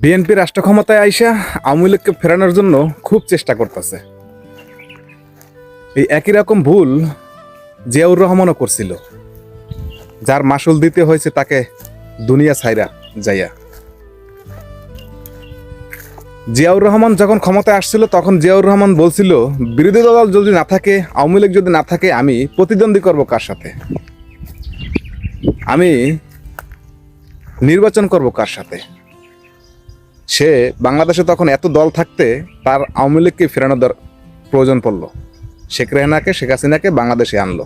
BNP রাষ্ট্র ক্ষমতায় আইসা আওয়ামী লীগকে ফেরানোর জন্য খুব চেষ্টা করতেছে। এই একই রকম ভুল জিয়াউর রহমানও করছিল, যার মাসুল দিতে হয়েছে তাকে দুনিয়া ছাইরা যাইয়া। জিয়াউর রহমান যখন ক্ষমতায় আসছিল তখন জিয়াউর রহমান বলছিল, বিরোধী দল যদি না থাকে, আওয়ামী লীগ যদি না থাকে, আমি প্রতিদ্বন্দ্বী করব কার সাথে, আমি নির্বাচন করব কার সাথে। সে বাংলাদেশে তখন এত দল থাকতে তার আওয়ামী লীগকে ফেরানোর প্রয়োজন পড়লো। শেখ হাসিনাকে বাংলাদেশে আনলো,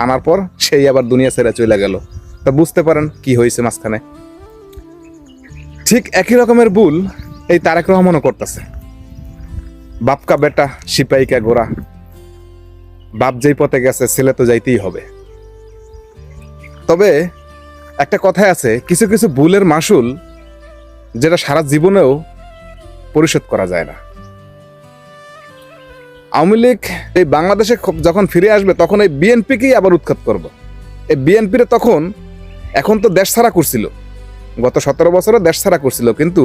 আনার পর সেই আবার দুনিয়া ছেড়ে চলে গেল। তা বুঝতে পারেন কি হয়েছে মাঝখানে। ঠিক একই রকমের ভুল এই তারেক রহমানও করতেছে। বাপকা বেটা সিপাহীকা গোরা, বাপ যেই পথে গেছে ছেলে তো যাইতেই হবে। তবে একটা কথাই আছে, কিছু কিছু ভুলের মাসুল যেটা সারা জীবনেও পরিশোধ করা যায় না। আওয়ামী লীগ এই বাংলাদেশে যখন ফিরে আসবে তখন এই বিএনপিকেই আবার উৎখাত করব। এই বিএনপিরে তখন এখন তো দেশ ছাড়া করছিল, গত 17 বছরে দেশ ছাড়া করছিল, কিন্তু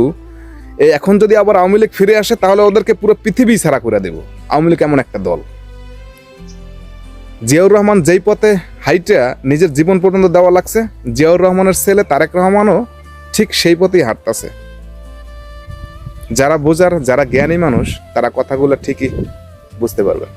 এই এখন যদি আবার আওয়ামী লীগ ফিরে আসে তাহলে ওদেরকে পুরো পৃথিবী ছাড়া করে দেব। আওয়ামী লীগ এমন একটা দল। জিয়াউর রহমান যেই পথে হাইটা নিজের জীবন পর্যন্ত দেওয়া লাগছে, জিয়াউর রহমানের ছেলে তারেক রহমানও ঠিক সেই পথেই হাঁটতেছে। যারা বোঝার, যারা জ্ঞানী মানুষ, তারা কথাগুলো ঠিকই বুঝতে পারবে।